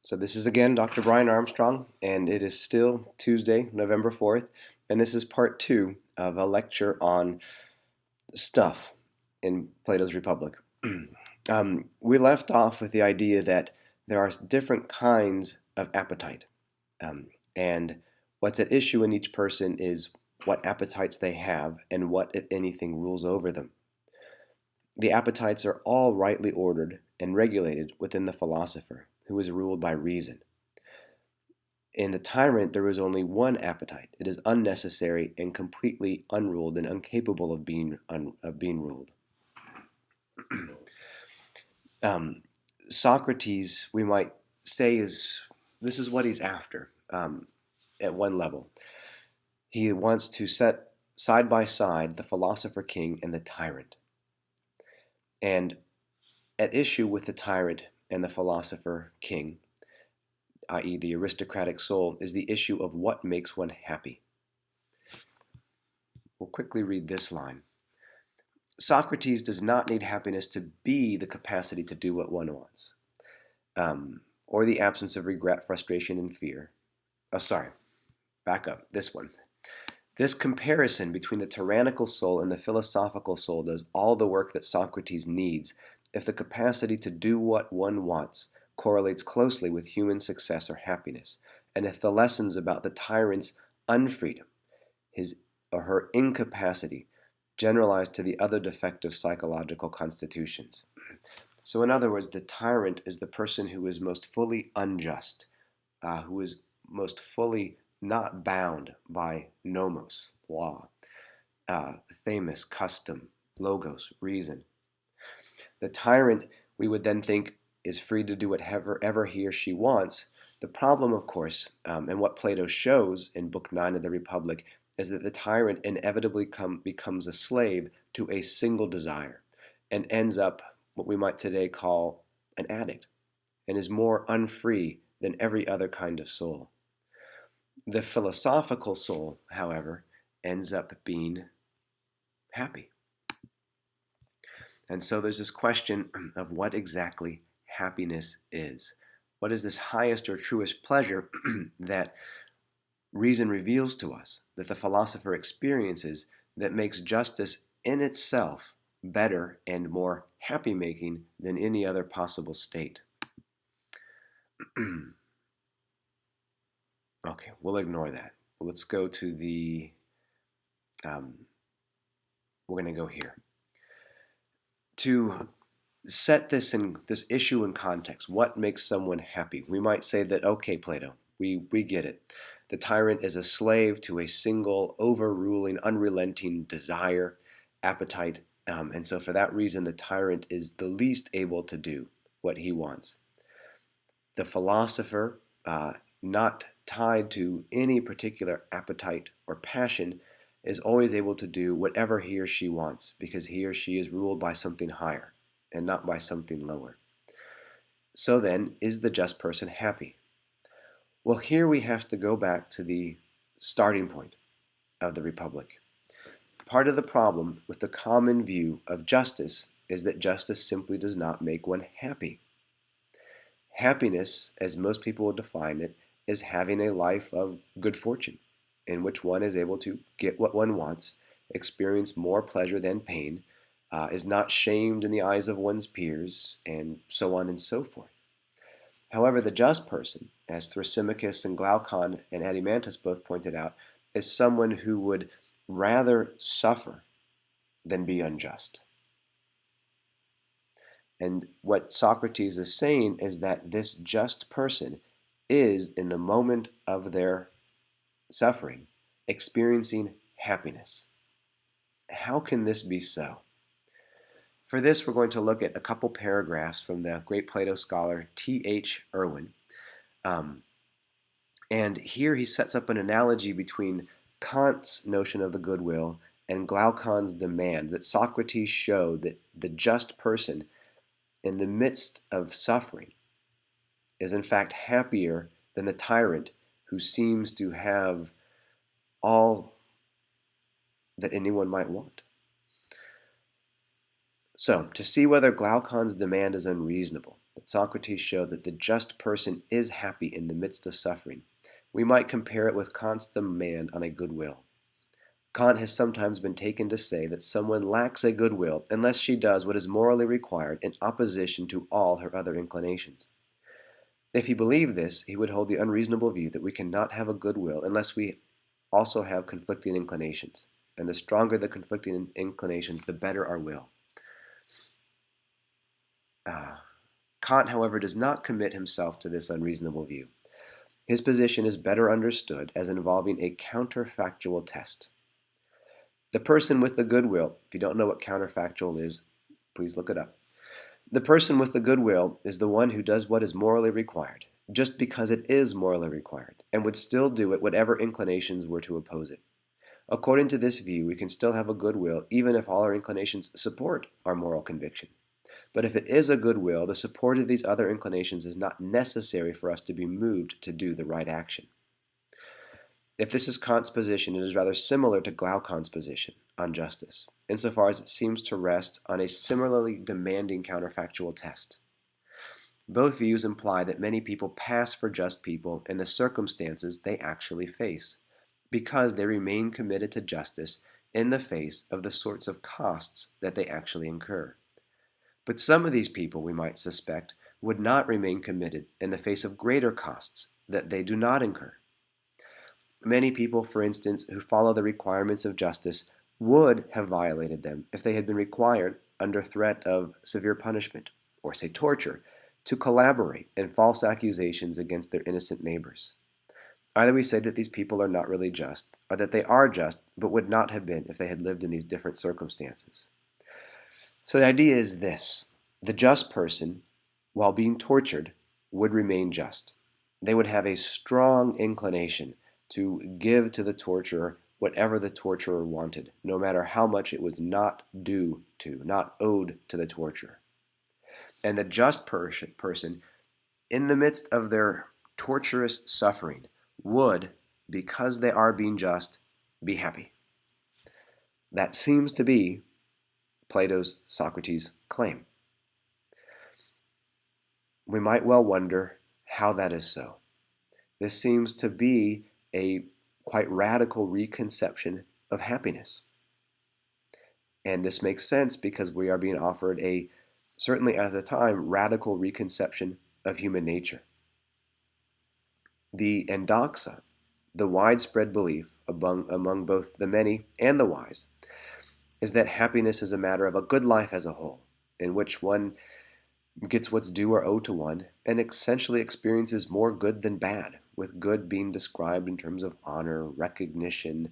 So this is again Dr. Brian Armstrong, and it is still Tuesday, November 4th, and this is part two of a lecture on stuff in Plato's Republic. We left off with the idea that there are different kinds of appetite, and what's at issue in each person is what appetites they have and what, if anything, rules over them. The appetites are all rightly ordered and regulated within the philosopher, who is ruled by reason. In the tyrant, there is only one appetite. It is unnecessary and completely unruled and incapable of being ruled. um, Socrates, we might say, this is what he's after at one level. He wants to set side by side the philosopher king and the tyrant. And at issue with the tyrant and the philosopher king, i.e. the aristocratic soul, is the issue of what makes one happy. We'll quickly read this line. Socrates does not need happiness to be the capacity to do what one wants, or the absence of regret, frustration, and fear. Oh, sorry. Back up. This one. This comparison between the tyrannical soul and the philosophical soul does all the work that Socrates needs if the capacity to do what one wants correlates closely with human success or happiness, and if the lessons about the tyrant's unfreedom, his or her incapacity, generalize to the other defective psychological constitutions. So in other words, the tyrant is the person who is most fully unjust, who is most fully not bound by nomos, law, thamus, custom, logos, reason. The tyrant, we would then think, is free to do whatever he or she wants. The problem, of course, and what Plato shows in Book 9 of the Republic, is that the tyrant inevitably becomes a slave to a single desire and ends up what we might today call an addict, and is more unfree than every other kind of soul. The philosophical soul, however, ends up being happy. And so there's this question of what exactly happiness is. What is this highest or truest pleasure that reason reveals to us, that the philosopher experiences, that makes justice in itself better and more happy-making than any other possible state? Okay, we'll ignore that. Let's go to the, we're going to go here. To set this issue in context, what makes someone happy? We might say that, okay, Plato, we get it. The tyrant is a slave to a single, overruling, unrelenting desire, appetite, and so for that reason, the tyrant is the least able to do what he wants. The philosopher, not tied to any particular appetite or passion, is always able to do whatever he or she wants because he or she is ruled by something higher and not by something lower. So then, is the just person happy? Well, here we have to go back to the starting point of the Republic. Part of the problem with the common view of justice is that justice simply does not make one happy. Happiness, as most people would define it, is having a life of good fortune, in which one is able to get what one wants, experience more pleasure than pain, is not shamed in the eyes of one's peers, and so on and so forth. However, the just person, as Thrasymachus and Glaucon and Adimantus both pointed out, is someone who would rather suffer than be unjust. And what Socrates is saying is that this just person is, in the moment of their suffering, experiencing happiness. How can this be so? For this, we're going to look at a couple paragraphs from the great Plato scholar T.H. Irwin. And here he sets up an analogy between Kant's notion of the goodwill and Glaucon's demand that Socrates showed that the just person, in the midst of suffering, is in fact happier than the tyrant who seems to have all that anyone might want. So, to see whether Glaucon's demand is unreasonable, that Socrates showed that the just person is happy in the midst of suffering, we might compare it with Kant's demand on a good will. Kant has sometimes been taken to say that someone lacks a good will unless she does what is morally required in opposition to all her other inclinations. If he believed this, he would hold the unreasonable view that we cannot have a good will unless we also have conflicting inclinations, and the stronger the conflicting inclinations, the better our will. Kant, however, does not commit himself to this unreasonable view. His position is better understood as involving a counterfactual test. The person with the good will, if you don't know what counterfactual is, please look it up. The person with the good will is the one who does what is morally required, just because it is morally required, and would still do it whatever inclinations were to oppose it. According to this view, we can still have a good will even if all our inclinations support our moral conviction. But if it is a good will, the support of these other inclinations is not necessary for us to be moved to do the right action. If this is Kant's position, it is rather similar to Glaucon's position on justice, insofar as it seems to rest on a similarly demanding counterfactual test. Both views imply that many people pass for just people in the circumstances they actually face, because they remain committed to justice in the face of the sorts of costs that they actually incur. But some of these people, we might suspect, would not remain committed in the face of greater costs that they do not incur. Many people, for instance, who follow the requirements of justice would have violated them if they had been required, under threat of severe punishment, or say torture, to collaborate in false accusations against their innocent neighbors. Either we say that these people are not really just, or that they are just, but would not have been if they had lived in these different circumstances. So the idea is this: the just person, while being tortured, would remain just. They would have a strong inclination to give to the torturer whatever the torturer wanted, no matter how much it was not due to, not owed to the torturer. And the just person, in the midst of their torturous suffering, would, because they are being just, be happy. That seems to be Plato's Socrates' claim. We might well wonder how that is so. This seems to be a quite radical reconception of happiness. And this makes sense because we are being offered a, certainly at the time, radical reconception of human nature. The endoxa, the widespread belief among both the many and the wise, is that happiness is a matter of a good life as a whole, in which one gets what's due or owed to one, and essentially experiences more good than bad, with good being described in terms of honor, recognition,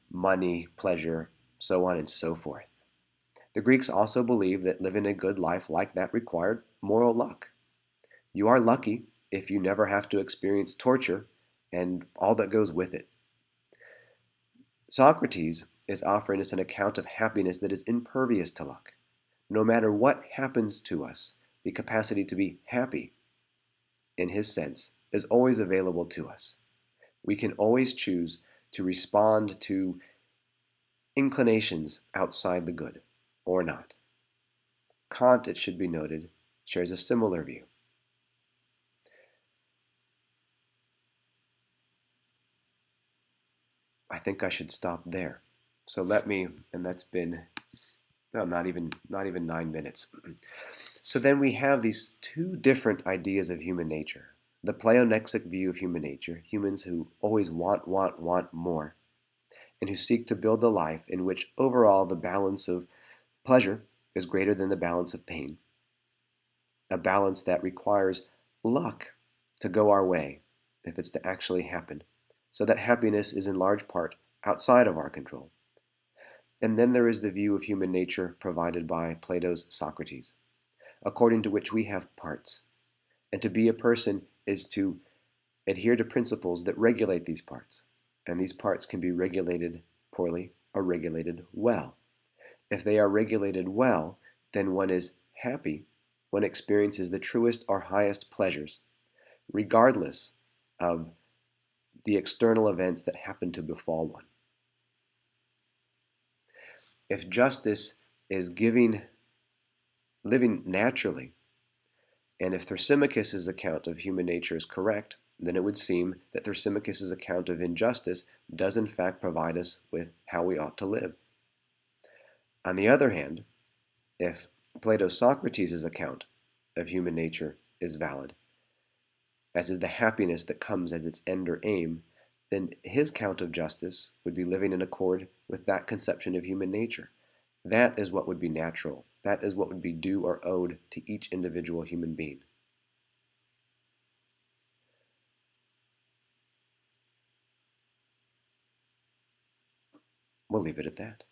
money, pleasure, so on and so forth. The Greeks also believed that living a good life like that required moral luck. You are lucky if you never have to experience torture and all that goes with it. Socrates is offering us an account of happiness that is impervious to luck. No matter what happens to us, the capacity to be happy, in his sense, is always available to us. We can always choose to respond to inclinations outside the good, or not. Kant, it should be noted, shares a similar view. I think I should stop there. So let me, and that's been not even 9 minutes. So then we have these two different ideas of human nature. The pleonexic view of human nature, humans who always want more, and who seek to build a life in which overall the balance of pleasure is greater than the balance of pain. A balance that requires luck to go our way if it's to actually happen, so that happiness is in large part outside of our control. And then there is the view of human nature provided by Plato's Socrates, according to which we have parts. And to be a person is to adhere to principles that regulate these parts. And these parts can be regulated poorly or regulated well. If they are regulated well, then one is happy, one experiences the truest or highest pleasures, regardless of the external events that happen to befall one. If justice is living naturally, And if Thrasymachus' account of human nature is correct, then it would seem that Thrasymachus' account of injustice does in fact provide us with how we ought to live. On the other hand, if Plato's Socrates' account of human nature is valid, as is the happiness that comes as its end or aim, then his count of justice would be living in accord with that conception of human nature. That is what would be natural. That is what would be due or owed to each individual human being. We'll leave it at that.